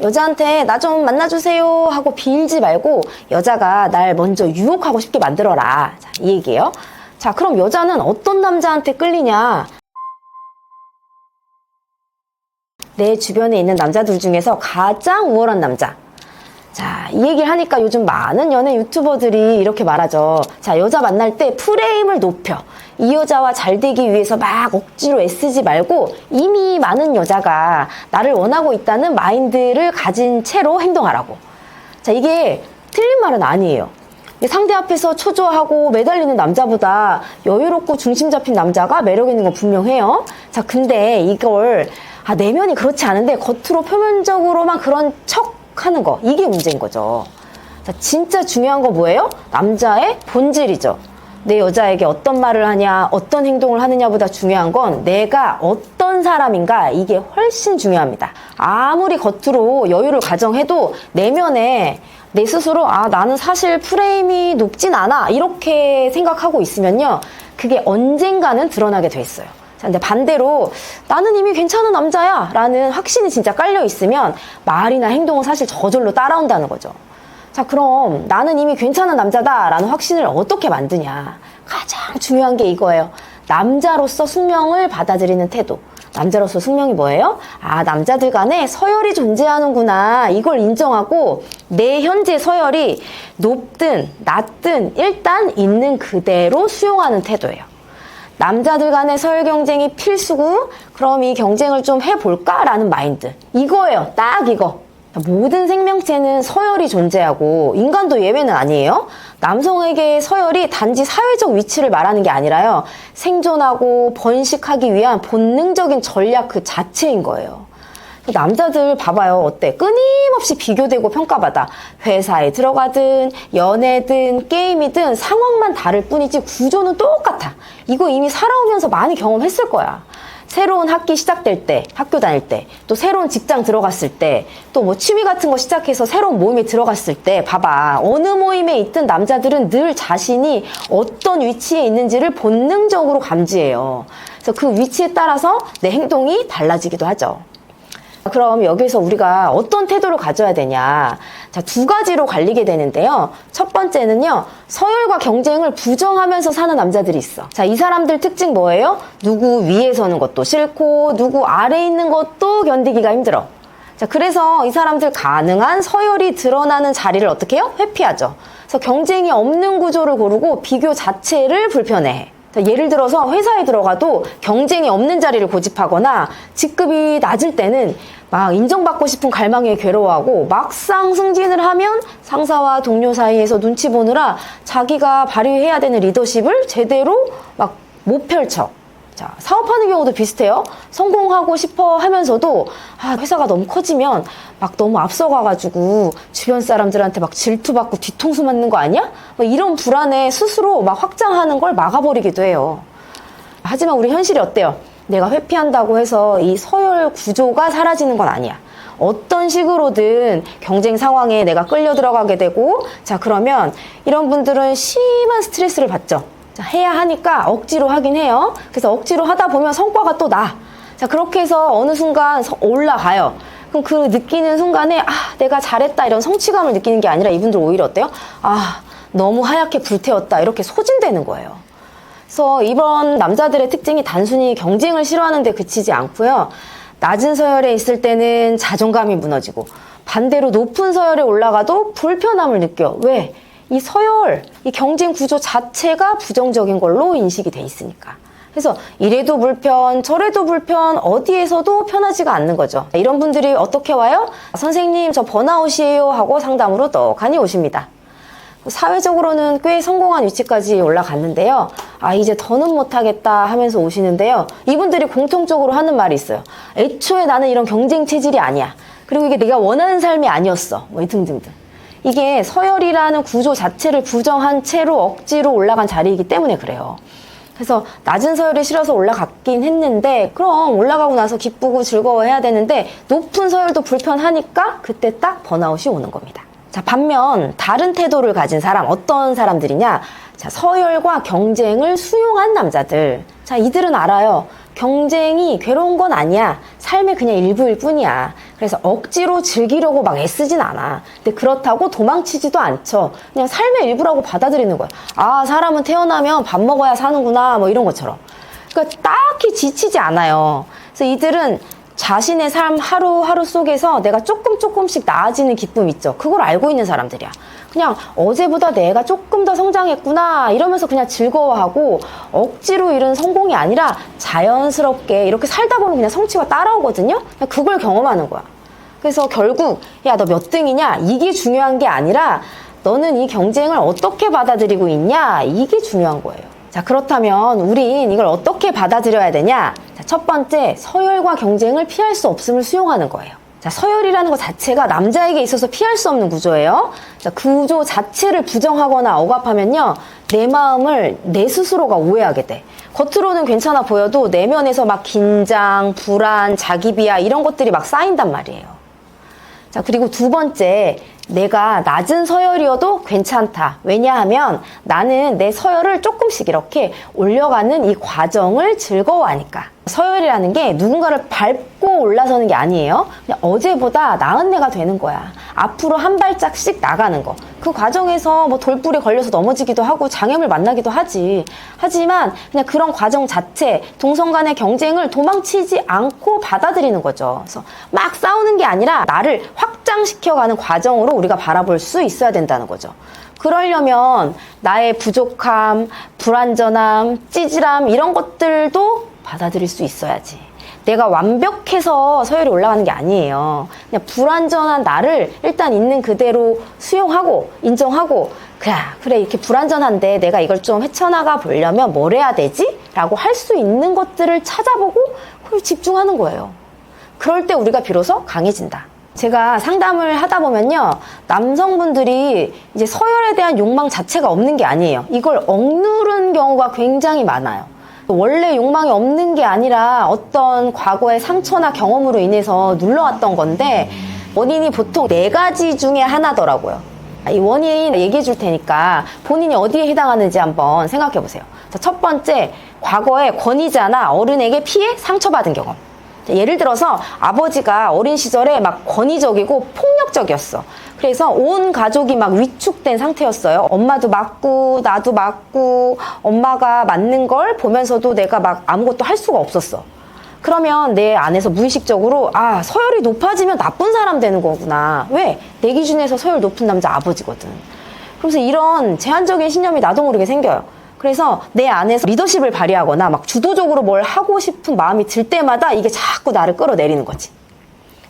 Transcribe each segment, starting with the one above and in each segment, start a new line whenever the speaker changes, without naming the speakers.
여자한테 나 좀 만나주세요 하고 빌지 말고 여자가 날 먼저 유혹하고 싶게 만들어라. 자, 이 얘기예요. 자, 그럼 여자는 어떤 남자한테 끌리냐? 내 주변에 있는 남자들 중에서 가장 우월한 남자. 자, 이 얘기를 하니까 요즘 많은 연애 유튜버들이 이렇게 말하죠. 자, 여자 만날 때 프레임을 높여. 이 여자와 잘 되기 위해서 막 억지로 애쓰지 말고 이미 많은 여자가 나를 원하고 있다는 마인드를 가진 채로 행동하라고. 자, 이게 틀린 말은 아니에요. 상대 앞에서 초조하고 매달리는 남자보다 여유롭고 중심 잡힌 남자가 매력 있는 건 분명해요. 자, 근데 이걸 내면이 그렇지 않은데 겉으로 표면적으로만 그런 척 하는 거, 이게 문제인 거죠. 자, 진짜 중요한 건 뭐예요? 남자의 본질이죠. 내 여자에게 어떤 말을 하냐, 어떤 행동을 하느냐보다 중요한 건 내가 어떤 사람인가, 이게 훨씬 중요합니다. 아무리 겉으로 여유를 가정해도 내면에 내 스스로 나는 사실 프레임이 높진 않아, 이렇게 생각하고 있으면요, 그게 언젠가는 드러나게 돼 있어요. 자, 근데 반대로 나는 이미 괜찮은 남자야 라는 확신이 진짜 깔려 있으면 말이나 행동은 사실 저절로 따라온다는 거죠. 자, 그럼 나는 이미 괜찮은 남자다 라는 확신을 어떻게 만드냐? 가장 중요한 게 이거예요. 남자로서 숙명을 받아들이는 태도. 남자로서 숙명이 뭐예요? 남자들 간에 서열이 존재하는구나, 이걸 인정하고 내 현재 서열이 높든 낮든 일단 있는 그대로 수용하는 태도예요. 남자들 간의 서열 경쟁이 필수고 그럼 이 경쟁을 좀 해볼까? 라는 마인드. 이거예요. 딱 이거. 모든 생명체는 서열이 존재하고 인간도 예외는 아니에요. 남성에게 서열이 단지 사회적 위치를 말하는 게 아니라요, 생존하고 번식하기 위한 본능적인 전략 그 자체인 거예요. 남자들 봐봐요. 어때? 끊임없이 비교되고 평가받아. 회사에 들어가든 연애든 게임이든 상황만 다를 뿐이지 구조는 똑같아. 이거 이미 살아오면서 많이 경험했을 거야. 새로운 학기 시작될 때, 학교 다닐 때, 또 새로운 직장 들어갔을 때, 또 뭐 취미 같은 거 시작해서 새로운 모임에 들어갔을 때, 봐봐. 어느 모임에 있든 남자들은 늘 자신이 어떤 위치에 있는지를 본능적으로 감지해요. 그래서 그 위치에 따라서 내 행동이 달라지기도 하죠. 그럼 여기서 우리가 어떤 태도를 가져야 되냐? 자, 두 가지로 갈리게 되는데요. 첫 번째는요, 서열과 경쟁을 부정하면서 사는 남자들이 있어. 자, 이 사람들 특징 뭐예요? 누구 위에 서는 것도 싫고 누구 아래에 있는 것도 견디기가 힘들어. 자, 그래서 이 사람들 가능한 서열이 드러나는 자리를 어떻게 해요? 회피하죠. 그래서 경쟁이 없는 구조를 고르고 비교 자체를 불편해해. 예를 들어서 회사에 들어가도 경쟁이 없는 자리를 고집하거나 직급이 낮을 때는 막 인정받고 싶은 갈망에 괴로워하고 막상 승진을 하면 상사와 동료 사이에서 눈치 보느라 자기가 발휘해야 되는 리더십을 제대로 막 못 펼쳐. 자, 사업하는 경우도 비슷해요. 성공하고 싶어 하면서도 회사가 너무 커지면 막 너무 앞서가가지고 주변 사람들한테 막 질투받고 뒤통수 맞는 거 아니야? 이런 불안에 스스로 막 확장하는 걸 막아버리기도 해요. 하지만 우리 현실이 어때요? 내가 회피한다고 해서 이 서열 구조가 사라지는 건 아니야. 어떤 식으로든 경쟁 상황에 내가 끌려 들어가게 되고, 자, 그러면 이런 분들은 심한 스트레스를 받죠. 자, 해야 하니까 억지로 하긴 해요. 그래서 억지로 하다 보면 성과가 또 나. 자, 그렇게 해서 어느 순간 올라가요. 그럼 그 느끼는 순간에 내가 잘했다 이런 성취감을 느끼는 게 아니라 이분들 오히려 어때요? 너무 하얗게 불태웠다, 이렇게 소진되는 거예요. 그래서 이런 남자들의 특징이 단순히 경쟁을 싫어하는 데 그치지 않고요, 낮은 서열에 있을 때는 자존감이 무너지고 반대로 높은 서열에 올라가도 불편함을 느껴. 왜? 이 서열, 이 경쟁 구조 자체가 부정적인 걸로 인식이 돼 있으니까. 그래서 이래도 불편, 저래도 불편, 어디에서도 편하지가 않는 거죠. 이런 분들이 어떻게 와요? 선생님, 저 번아웃이에요 하고 상담으로 떡하니 오십니다. 사회적으로는 꽤 성공한 위치까지 올라갔는데요. 이제 더는 못하겠다 하면서 오시는데요. 이분들이 공통적으로 하는 말이 있어요. 애초에 나는 이런 경쟁 체질이 아니야. 그리고 이게 내가 원하는 삶이 아니었어. 등등등. 이게 서열이라는 구조 자체를 부정한 채로 억지로 올라간 자리이기 때문에 그래요. 그래서 낮은 서열이 싫어서 올라갔긴 했는데, 그럼 올라가고 나서 기쁘고 즐거워해야 되는데 높은 서열도 불편하니까 그때 딱 번아웃이 오는 겁니다. 자, 반면 다른 태도를 가진 사람, 어떤 사람들이냐? 자, 서열과 경쟁을 수용한 남자들. 자, 이들은 알아요. 경쟁이 괴로운 건 아니야. 삶의 그냥 일부일 뿐이야. 그래서 억지로 즐기려고 막 애쓰진 않아. 근데 그렇다고 도망치지도 않죠. 그냥 삶의 일부라고 받아들이는 거야. 아, 사람은 태어나면 밥 먹어야 사는구나, 뭐 이런 것처럼. 그러니까 딱히 지치지 않아요. 그래서 이들은 자신의 삶 하루하루 속에서 내가 조금씩 나아지는 기쁨 있죠. 그걸 알고 있는 사람들이야. 그냥 어제보다 내가 조금 더 성장했구나 이러면서 그냥 즐거워하고, 억지로 이룬 성공이 아니라 자연스럽게 이렇게 살다 보면 그냥 성취가 따라오거든요. 그냥 그걸 경험하는 거야. 그래서 결국 야, 너 몇 등이냐 이게 중요한 게 아니라 너는 이 경쟁을 어떻게 받아들이고 있냐, 이게 중요한 거예요. 자, 그렇다면 우린 이걸 어떻게 받아들여야 되냐? 자, 첫 번째, 서열과 경쟁을 피할 수 없음을 수용하는 거예요. 자, 서열이라는 것 자체가 남자에게 있어서 피할 수 없는 구조예요. 자, 그 구조 자체를 부정하거나 억압하면요, 내 마음을 내 스스로가 오해하게 돼. 겉으로는 괜찮아 보여도 내면에서 막 긴장, 불안, 자기 비하 이런 것들이 막 쌓인단 말이에요. 자, 그리고 두 번째, 내가 낮은 서열이어도 괜찮다. 왜냐하면 나는 내 서열을 조금씩 이렇게 올려가는 이 과정을 즐거워하니까. 서열이라는 게 누군가를 밟고 올라서는 게 아니에요. 그냥 어제보다 나은 내가 되는 거야. 앞으로 한 발짝씩 나가는 거. 그 과정에서 뭐 돌불이 걸려서 넘어지기도 하고 장애물 만나기도 하지. 하지만 그냥 그런 과정 자체, 동성 간의 경쟁을 도망치지 않고 받아들이는 거죠. 그래서 막 싸우는 게 아니라 나를 확장시켜가는 과정으로 우리가 바라볼 수 있어야 된다는 거죠. 그러려면 나의 부족함, 불완전함, 찌질함 이런 것들도 받아들일 수 있어야지. 내가 완벽해서 서열이 올라가는 게 아니에요. 그냥 불완전한 나를 일단 있는 그대로 수용하고 인정하고, 그래 이렇게 불완전한데 내가 이걸 좀 헤쳐나가 보려면 뭘 해야 되지? 라고 할 수 있는 것들을 찾아보고 그걸 집중하는 거예요. 그럴 때 우리가 비로소 강해진다. 제가 상담을 하다 보면요, 남성분들이 이제 서열에 대한 욕망 자체가 없는 게 아니에요. 이걸 억누른 경우가 굉장히 많아요. 원래 욕망이 없는 게 아니라 어떤 과거의 상처나 경험으로 인해서 눌러왔던 건데, 원인이 보통 4가지 중에 하나더라고요. 이 원인 얘기해 줄 테니까 본인이 어디에 해당하는지 한번 생각해 보세요. 자, 첫 번째, 과거에 권위자나 어른에게 피해 상처받은 경험. 예를 들어서 아버지가 어린 시절에 막 권위적이고 폭력적이었어. 그래서 온 가족이 막 위축된 상태였어요. 엄마도 맞고 나도 맞고, 엄마가 맞는 걸 보면서도 내가 막 아무것도 할 수가 없었어. 그러면 내 안에서 무의식적으로 아, 서열이 높아지면 나쁜 사람 되는 거구나. 왜? 내 기준에서 서열 높은 남자 아버지거든. 그래서 이런 제한적인 신념이 나도 모르게 생겨요. 그래서 내 안에서 리더십을 발휘하거나 막 주도적으로 뭘 하고 싶은 마음이 들 때마다 이게 자꾸 나를 끌어내리는 거지.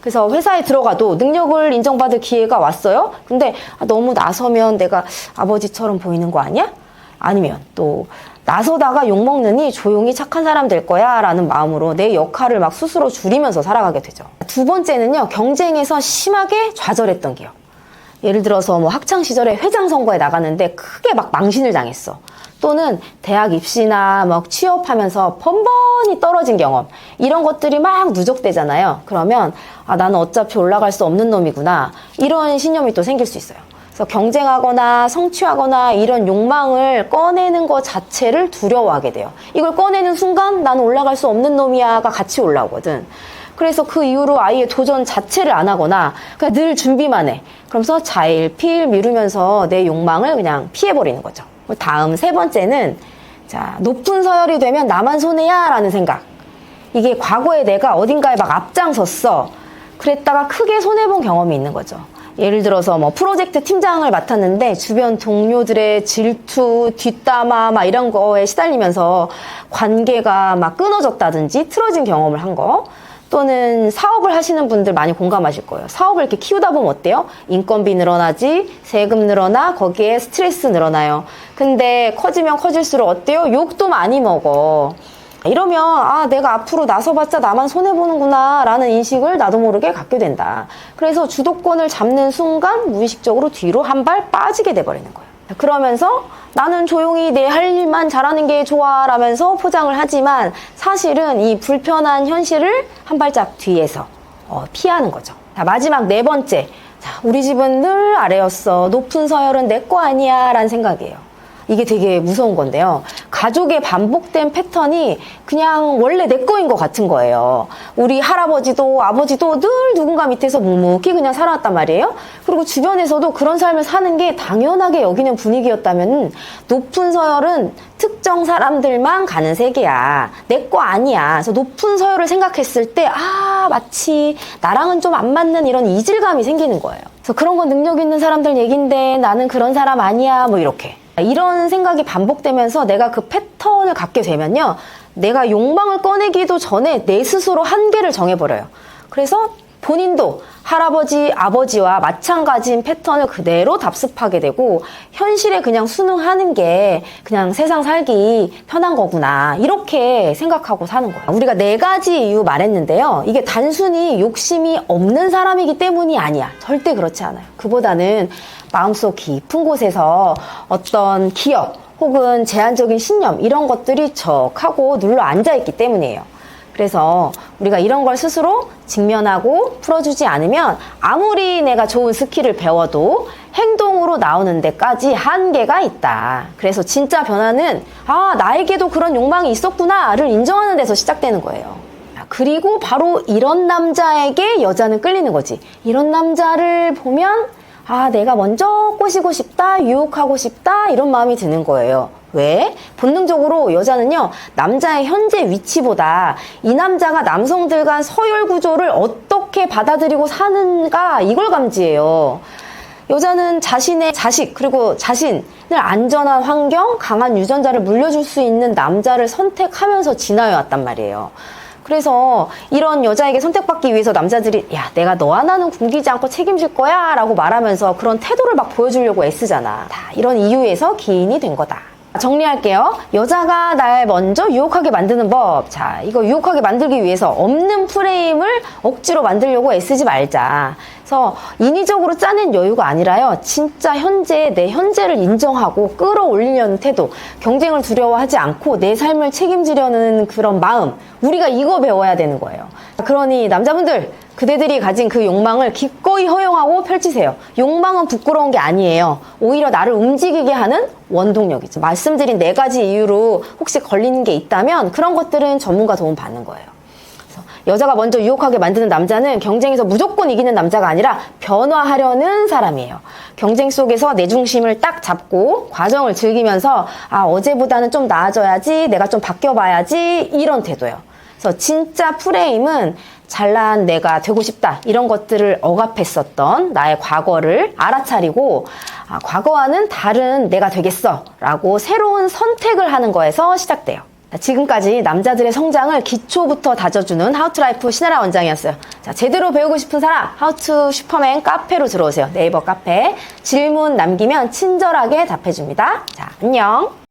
그래서 회사에 들어가도 능력을 인정받을 기회가 왔어요. 근데 너무 나서면 내가 아버지처럼 보이는 거 아니야? 아니면 또 나서다가 욕먹느니 조용히 착한 사람 될 거야 라는 마음으로 내 역할을 막 스스로 줄이면서 살아가게 되죠. 두 번째는요, 경쟁에서 심하게 좌절했던 기억. 예를 들어서 뭐 학창시절에 회장 선거에 나갔는데 크게 막 망신을 당했어. 또는 대학 입시나 막 취업하면서 번번이 떨어진 경험, 이런 것들이 막 누적되잖아요. 그러면 아, 나는 어차피 올라갈 수 없는 놈이구나, 이런 신념이 또 생길 수 있어요. 그래서 경쟁하거나 성취하거나 이런 욕망을 꺼내는 것 자체를 두려워하게 돼요. 이걸 꺼내는 순간 나는 올라갈 수 없는 놈이야가 같이 올라오거든. 그래서 그 이후로 아예 도전 자체를 안 하거나 그냥 늘 준비만 해. 그러면서 자일피일 미루면서 내 욕망을 그냥 피해버리는 거죠. 다음 세 번째는, 자, 높은 서열이 되면 나만 손해야 라는 생각. 이게 과거에 내가 어딘가에 막 앞장섰어. 그랬다가 크게 손해본 경험이 있는 거죠. 예를 들어서 뭐 프로젝트 팀장을 맡았는데 주변 동료들의 질투, 뒷담화 막 이런 거에 시달리면서 관계가 막 끊어졌다든지 틀어진 경험을 한 거. 또는 사업을 하시는 분들 많이 공감하실 거예요. 사업을 이렇게 키우다 보면 어때요? 인건비 늘어나지, 세금 늘어나, 거기에 스트레스 늘어나요. 근데 커지면 커질수록 어때요? 욕도 많이 먹어. 이러면 아, 내가 앞으로 나서봤자 나만 손해보는구나 라는 인식을 나도 모르게 갖게 된다. 그래서 주도권을 잡는 순간 무의식적으로 뒤로 한 발 빠지게 돼버리는 거예요. 그러면서 나는 조용히 내 할 일만 잘하는 게 좋아 라면서 포장을 하지만 사실은 이 불편한 현실을 한 발짝 뒤에서 피하는 거죠. 자, 마지막 네 번째. 자, 우리 집은 늘 아래였어. 높은 서열은 내 거 아니야 라는 생각이에요. 이게 되게 무서운 건데요. 가족의 반복된 패턴이 그냥 원래 내 거인 것 같은 거예요. 우리 할아버지도 아버지도 늘 누군가 밑에서 묵묵히 그냥 살아왔단 말이에요. 그리고 주변에서도 그런 삶을 사는 게 당연하게 여기는 분위기였다면 높은 서열은 특정 사람들만 가는 세계야. 내 거 아니야. 그래서 높은 서열을 생각했을 때 마치 나랑은 좀 안 맞는 이런 이질감이 생기는 거예요. 그래서 그런 건 능력 있는 사람들 얘긴데 나는 그런 사람 아니야. 뭐 이렇게. 이런 생각이 반복되면서 내가 그 패턴을 갖게 되면요. 내가 욕망을 꺼내기도 전에 내 스스로 한계를 정해버려요. 그래서 본인도 할아버지, 아버지와 마찬가지인 패턴을 그대로 답습하게 되고 현실에 그냥 순응하는 게 그냥 세상 살기 편한 거구나 이렇게 생각하고 사는 거예요. 우리가 4가지 이유 말했는데요. 이게 단순히 욕심이 없는 사람이기 때문이 아니야. 절대 그렇지 않아요. 그보다는 마음속 깊은 곳에서 어떤 기억 혹은 제한적인 신념 이런 것들이 척하고 눌러 앉아있기 때문이에요. 그래서 우리가 이런 걸 스스로 직면하고 풀어주지 않으면 아무리 내가 좋은 스킬을 배워도 행동으로 나오는 데까지 한계가 있다. 그래서 진짜 변화는 나에게도 그런 욕망이 있었구나를 인정하는 데서 시작되는 거예요. 그리고 바로 이런 남자에게 여자는 끌리는 거지. 이런 남자를 보면 내가 먼저 꼬시고 싶다, 유혹하고 싶다 이런 마음이 드는 거예요. 왜? 본능적으로 여자는요, 남자의 현재 위치보다 이 남자가 남성들 간 서열 구조를 어떻게 받아들이고 사는가 이걸 감지해요. 여자는 자신의 자식 그리고 자신을 안전한 환경, 강한 유전자를 물려줄 수 있는 남자를 선택하면서 지나해왔단 말이에요. 그래서 이런 여자에게 선택받기 위해서 남자들이 내가 너와 나는 굶기지 않고 책임질 거야 라고 말하면서 그런 태도를 막 보여주려고 애쓰잖아. 다 이런 이유에서 기인이 된 거다. 정리할게요. 여자가 날 먼저 유혹하게 만드는 법. 자, 이거 유혹하게 만들기 위해서 없는 프레임을 억지로 만들려고 애쓰지 말자. 그래서 인위적으로 짜낸 여유가 아니라요. 진짜 내 현재를 인정하고 끌어올리려는 태도, 경쟁을 두려워하지 않고 내 삶을 책임지려는 그런 마음. 우리가 이거 배워야 되는 거예요. 그러니 남자분들, 그대들이 가진 그 욕망을 기꺼이 허용하고 펼치세요. 욕망은 부끄러운 게 아니에요. 오히려 나를 움직이게 하는 원동력이죠. 말씀드린 4가지 이유로 혹시 걸리는 게 있다면 그런 것들은 전문가 도움 받는 거예요. 그래서 여자가 먼저 유혹하게 만드는 남자는 경쟁에서 무조건 이기는 남자가 아니라 변화하려는 사람이에요. 경쟁 속에서 내 중심을 딱 잡고 과정을 즐기면서 어제보다는 좀 나아져야지, 내가 좀 바뀌어봐야지 이런 태도예요. 그래서 진짜 프레임은 잘난 내가 되고 싶다 이런 것들을 억압했었던 나의 과거를 알아차리고 과거와는 다른 내가 되겠어 라고 새로운 선택을 하는 거에서 시작돼요. 지금까지 남자들의 성장을 기초부터 다져주는 하우투라이프 신혜라 원장이었어요. 자, 제대로 배우고 싶은 사람 하우투 슈퍼맨 카페로 들어오세요. 네이버 카페 질문 남기면 친절하게 답해줍니다. 자, 안녕.